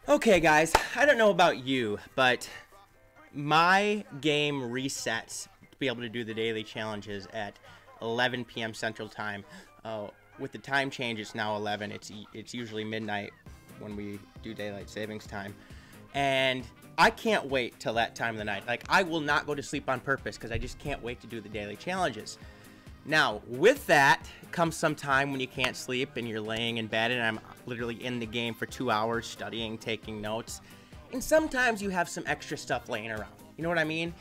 Okay, guys, I don't know about you, but my game resets to be able to do the daily challenges at 11 p.m. Central Time. With the time change, it's now 11. It's usually midnight when we do daylight savings time, and I can't wait till that time of the night. Like, I will not go to sleep on purpose because I just can't wait to do the daily challenges. Now, with that comes some time when you can't sleep and you're laying in bed, and I'm literally in the game for 2 hours studying, taking notes. And sometimes you have some extra stuff laying around. You know what I mean?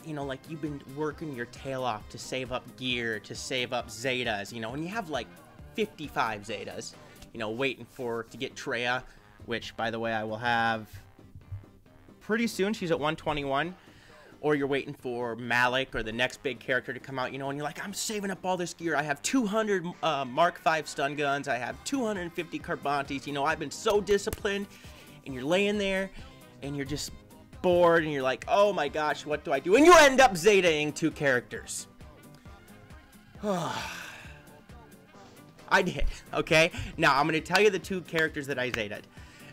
You know, like you've been working your tail off to save up gear, to save up Zetas, you know, and you have like 55 Zetas, you know, waiting to get Treya, which, by the way, I will have pretty soon. She's at 121. Or you're waiting for Malik or the next big character to come out, you know, and you're like, I'm saving up all this gear. I have 200 Mark V stun guns. I have 250 Carbantes. You know, I've been so disciplined. And you're laying there, and you're just bored, and you're like, oh my gosh, what do I do? And you end up Zetaing 2 characters. I did, okay? Now, I'm going to tell you the 2 characters that I Zetaed.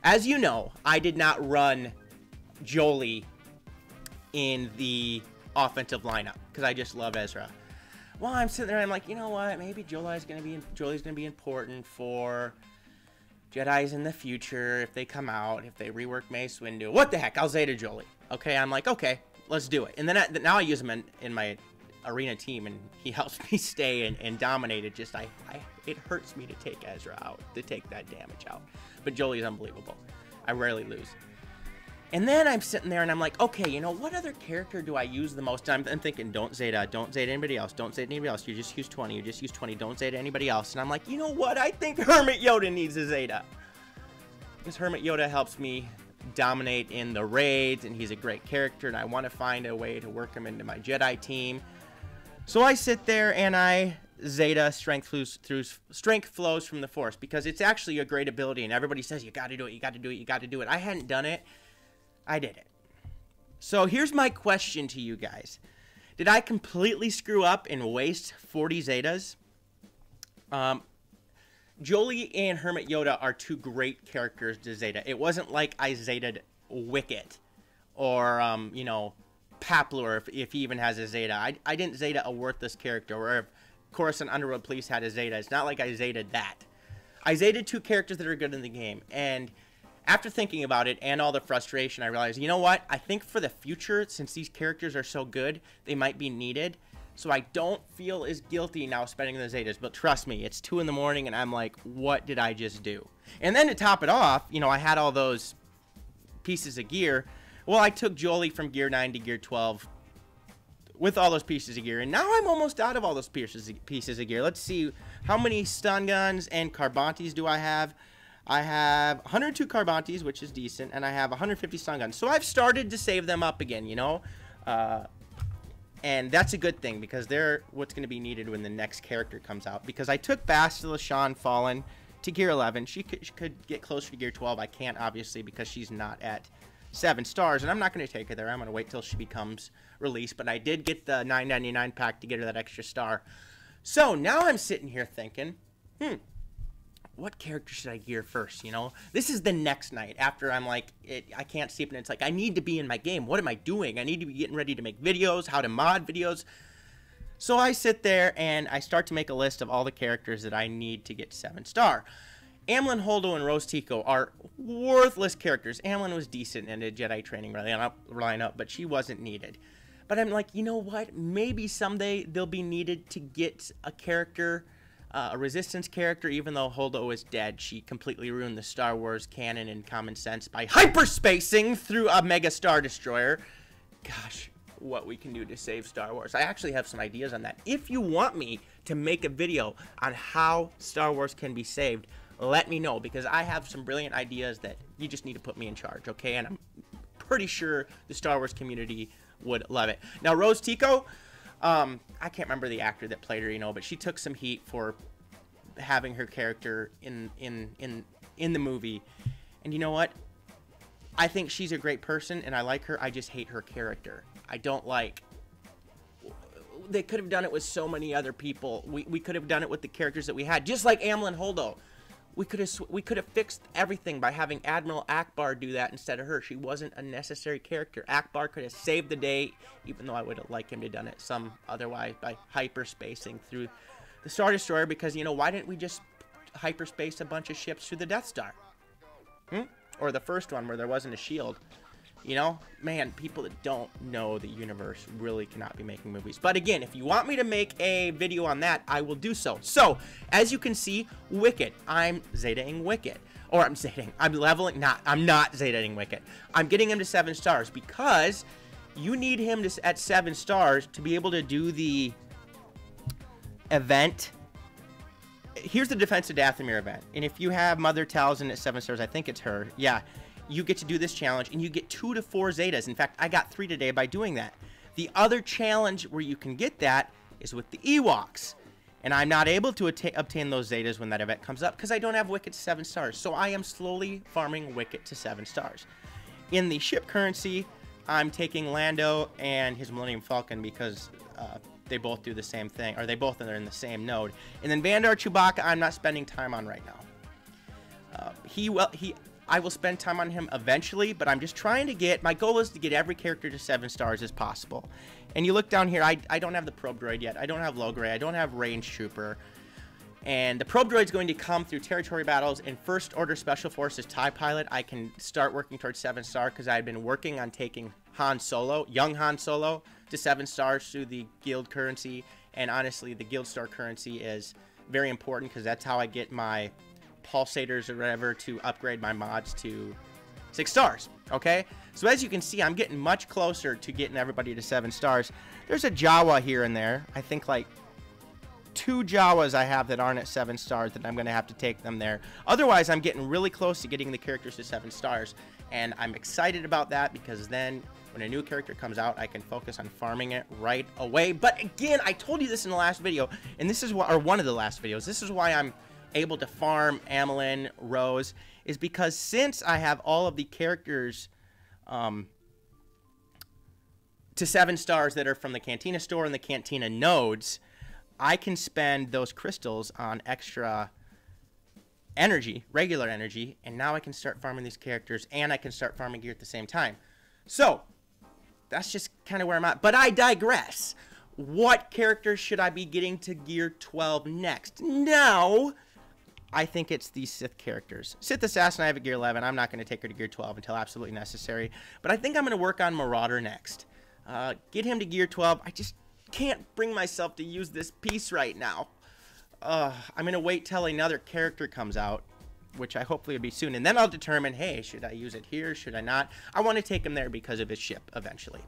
As you know, I did not run Jolie in the offensive lineup because I just love Ezra. Well, I'm sitting there and I'm like, you know what? Maybe Jolie's gonna be important for Jedis in the future if they come out, if they rework Mace Windu. What the heck? I'll Zeta Jolie. Okay, I'm like, okay, let's do it. And then now I use him in my arena team, and he helps me stay and dominate it. Just it hurts me to take Ezra out, to take that damage out. But Jolie's unbelievable. I rarely lose. And then I'm sitting there and I'm like, okay, you know, what other character do I use the most? I'm thinking, don't Zeta anybody else. Don't Zeta anybody else. You just use 20. You just use 20. Don't Zeta anybody else. And I'm like, you know what? I think Hermit Yoda needs a Zeta. Because Hermit Yoda helps me dominate in the raids, and he's a great character, and I want to find a way to work him into my Jedi team. So I sit there and I Zeta strength flows from the Force, because it's actually a great ability, and everybody says, you got to do it, you got to do it, you got to do it. I hadn't done it. I did it. So here's my question to you guys. Did I completely screw up and waste 40 Zetas? Jolie and Hermit Yoda are 2 great characters to Zeta. It wasn't like I Zetaed Wicket or, you know, Paplor if he even has a Zeta. I didn't Zeta a worthless character, or if Coruscant Underworld Police had a Zeta. It's not like I Zetaed that. I Zetaed 2 characters that are good in the game, and after thinking about it and all the frustration, I realized, you know what? I think for the future, since these characters are so good, they might be needed. So I don't feel as guilty now spending the Zetas. But trust me, it's 2 in the morning, and I'm like, what did I just do? And then to top it off, you know, I had all those pieces of gear. Well, I took Jolie from Gear 9 to Gear 12 with all those pieces of gear. And now I'm almost out of all those pieces of gear. Let's see, how many stun guns and Carbantes do I have? I have 102 Carbantes, which is decent, and I have 150 stun guns. So I've started to save them up again, you know? And that's a good thing, because they're what's going to be needed when the next character comes out. Because I took Bastila Shan Fallen to Gear 11. She could get closer to Gear 12. I can't, obviously, because she's not at 7 stars. And I'm not going to take her there. I'm going to wait till she becomes released. But I did get the $9.99 pack to get her that extra star. So now I'm sitting here thinking, what character should I gear first, you know? This is the next night after I'm like, I can't sleep, and it's like, I need to be in my game. What am I doing? I need to be getting ready to make videos, how to mod videos. So I sit there and I start to make a list of all the characters that I need to get 7 star. Amlin, Holdo, and Rose Tico are worthless characters. Amlin was decent in a Jedi training lineup, but she wasn't needed. But I'm like, you know what? Maybe someday they'll be needed to get a character, a Resistance character. Even though Holdo is dead, she completely ruined the Star Wars canon and common sense by hyperspacing through a Mega Star Destroyer. Gosh, what we can do to save Star Wars. I actually have some ideas on that. If you want me to make a video on how Star Wars can be saved, let me know, because I have some brilliant ideas that you just need to put me in charge, okay? And I'm pretty sure the Star Wars community would love it. Now, Rose Tico, I can't remember the actor that played her, you know, but she took some heat for having her character in the movie. And you know what? I think she's a great person, and I like her. I just hate her character. I don't like... They could have done it with so many other people. We could have done it with the characters that we had. Just like Amlin Holdo. We could have fixed everything by having Admiral Akbar do that instead of her. She wasn't a necessary character. Akbar could have saved the day, even though I would have liked him to have done it some otherwise by hyperspacing through the Star Destroyer, because, you know, why didn't we just hyperspace a bunch of ships through the Death Star? Or the first one where there wasn't a shield. You know, man, people that don't know the universe really cannot be making movies. But again, if you want me to make a video on that, I will do so. So, as you can see, Wicket, I'm Zetaing Wicket. Or I'm leveling, I'm not Zetaing Wicket. I'm getting him to 7 stars because you need him to, at 7 stars to be able to do the event. Here's the Defense of Dathomir event. And if you have Mother Talzin at 7 stars, I think it's her, yeah. You get to do this challenge, and you get 2 to 4 Zetas. In fact, I got 3 today by doing that. The other challenge where you can get that is with the Ewoks. And I'm not able to obtain those Zetas when that event comes up because I don't have Wicket to 7 stars. So I am slowly farming Wicket to 7 stars. In the ship currency, I'm taking Lando and his Millennium Falcon because they both do the same thing, or they both are in the same node. And then Vandar Chewbacca, I'm not spending time on right now. I will spend time on him eventually, but I'm just trying to get, my goal is to get every character to 7 stars as possible. And you look down here, I don't have the probe droid yet. I don't have Logray. I don't have Range Trooper. And the probe droid is going to come through territory battles and First Order Special Forces TIE Pilot. I can start working towards 7 star because I've been working on taking Han Solo, young Han Solo, to 7 stars through the guild currency. And honestly, the guild star currency is very important because that's how I get my pulsators or whatever to upgrade my mods to 6 stars. Okay, so as you can see, I'm getting much closer to getting everybody to 7 stars. There's a Jawa here and there. I think like 2 Jawas I have that aren't at 7 stars that I'm going to have to take them there. Otherwise, I'm getting really close to getting the characters to 7 stars, and I'm excited about that because then when a new character comes out, I can focus on farming it right away. But again, I told you this in the last video, and this is what, or one of the last videos, this is why I'm able to farm Amelin, Rose, is because since I have all of the characters to 7 stars that are from the Cantina store and the Cantina nodes, I can spend those crystals on extra energy, regular energy, and now I can start farming these characters and I can start farming gear at the same time. So that's just kind of where I'm at, but I digress. What characters should I be getting to gear 12 next? Now, I think it's these Sith characters. Sith Assassin, I have at gear 11. I'm not going to take her to gear 12 until absolutely necessary. But I think I'm going to work on Marauder next. Get him to gear 12. I just can't bring myself to use this piece right now. I'm going to wait till another character comes out, which I hopefully will be soon. And then I'll determine, hey, should I use it here? Should I not? I want to take him there because of his ship eventually.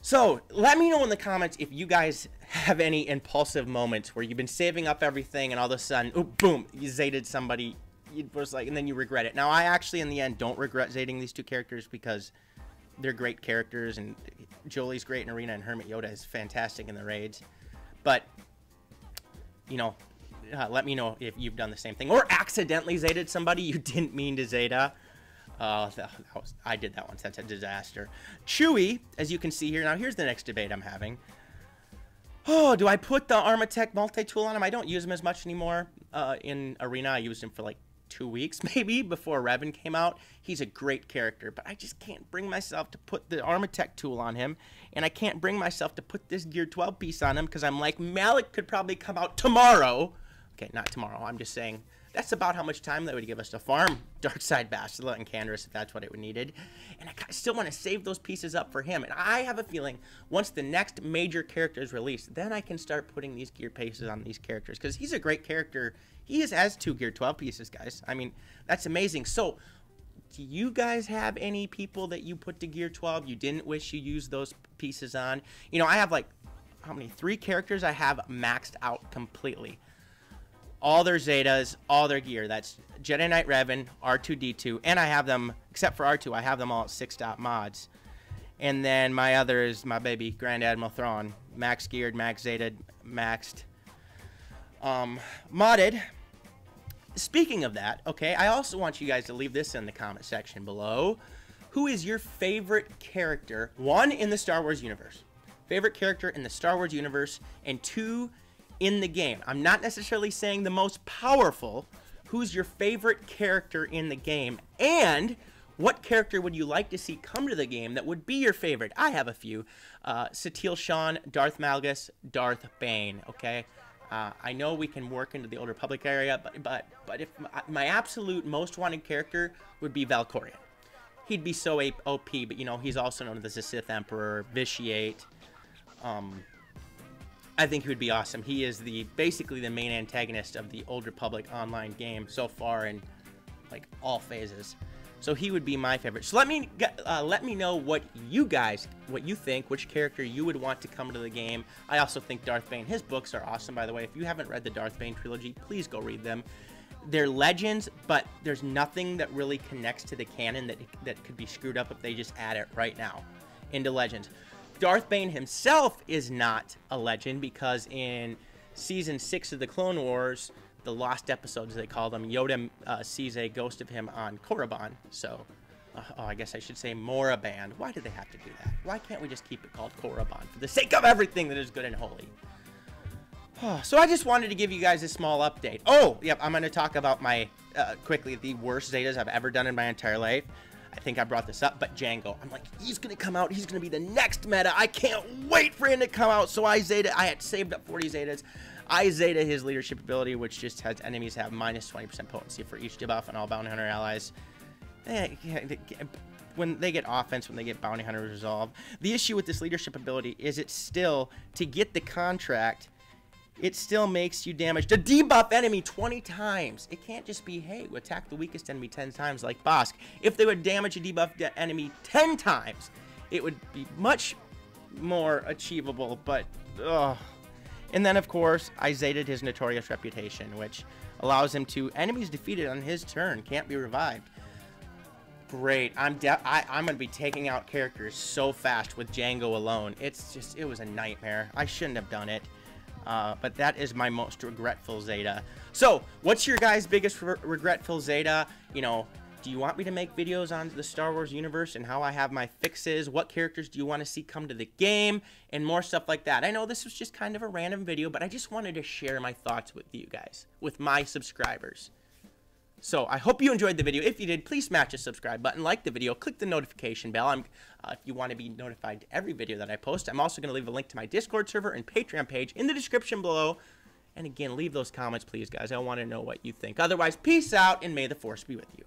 So, let me know in the comments if you guys have any impulsive moments where you've been saving up everything and all of a sudden, oh, boom, you Zeted somebody, and then you regret it. Now, I actually, in the end, don't regret Zeting these 2 characters because they're great characters, and Jolie's great in Arena, and Hermit Yoda is fantastic in the raids. But, you know, let me know if you've done the same thing. Or accidentally Zeted somebody you didn't mean to Zeta. I did that once. That's a disaster. Chewie, as you can see here. Now, here's the next debate I'm having. Oh, do I put the Armatech multi-tool on him? I don't use him as much anymore. In Arena, I used him for like 2 weeks, maybe, before Revan came out. He's a great character, but I just can't bring myself to put the Armatech tool on him, and I can't bring myself to put this Gear 12 piece on him because I'm like, Malik could probably come out tomorrow. Okay, not tomorrow. I'm just saying that's about how much time that would give us to farm Darkside Bastila and Canderous if that's what it needed. And I still want to save those pieces up for him. And I have a feeling once the next major character is released, then I can start putting these gear pieces on these characters because he's a great character. He has 2 Gear 12 pieces, guys. I mean, that's amazing. So, do you guys have any people that you put to Gear 12 you didn't wish you used those pieces on? You know, I have like, how many? 3 characters I have maxed out completely. All their Zetas, all their gear. That's Jedi Knight Revan, R2-D2, and I have them, except for R2, I have them all at 6-dot mods. And then my other is my baby, Grand Admiral Thrawn. Max geared, max Zeted, maxed, modded. Speaking of that, okay, I also want you guys to leave this in the comment section below. Who is your favorite character? 1, in the Star Wars universe. Favorite character in the Star Wars universe, and 2, in the game. I'm not necessarily saying the most powerful, who's your favorite character in the game, and what character would you like to see come to the game that would be your favorite? I have a few. Satil Shan, Darth Malgus, Darth Bane, okay? I know we can work into the Old Republic area, but if my absolute most wanted character would be Valkorion. He'd be so OP, but, you know, he's also known as the Sith Emperor, Vitiate. I think he would be awesome. He is basically the main antagonist of the Old Republic online game so far in, like, all phases. So he would be my favorite. So let me know what you think, which character you would want to come to the game. I also think Darth Bane, his books are awesome, by the way. If you haven't read the Darth Bane trilogy, please go read them. They're legends, but there's nothing that really connects to the canon that could be screwed up if they just add it right now into Legends. Darth Bane himself is not a legend because in Season 6 of the Clone Wars, the lost episodes, they call them, Yoda sees a ghost of him on Korriban. So, I guess I should say Moraband. Why do they have to do that? Why can't we just keep it called Korriban for the sake of everything that is good and holy? So I just wanted to give you guys a small update. Oh, yep, I'm going to talk about my, quickly, the worst Zetas I've ever done in my entire life. I think I brought this up, but Django. I'm like, he's going to come out. He's going to be the next meta. I can't wait for him to come out. So I had saved up 40 Zetas. I Zeta his leadership ability, which just has enemies have minus 20% potency for each debuff and all bounty hunter allies. When they get offense, when they get bounty hunter resolved. The issue with this leadership ability is it's still, to get the contract, it still makes you damage to debuff enemy 20 times. It can't just be, hey, we attack the weakest enemy 10 times like Bosk. If they would damage a debuff enemy 10 times, it would be much more achievable, but, ugh. And then, of course, I Zeta'd his Notorious Reputation, which allows him to, enemies defeated on his turn can't be revived. Great. I'm going to be taking out characters so fast with Django alone. It's just, it was a nightmare. I shouldn't have done it. But that is my most regretful Zeta. So, what's your guys' biggest regretful Zeta? You know, do you want me to make videos on the Star Wars universe and how I have my fixes? What characters do you want to see come to the game? And more stuff like that. I know this was just kind of a random video, but I just wanted to share my thoughts with you guys, with my subscribers. So, I hope you enjoyed the video. If you did, please smash the subscribe button, like the video, click the notification bell. If you want to be notified to every video that I post. I'm also going to leave a link to my Discord server and Patreon page in the description below. And again, leave those comments, please, guys. I want to know what you think. Otherwise, peace out, and may the Force be with you.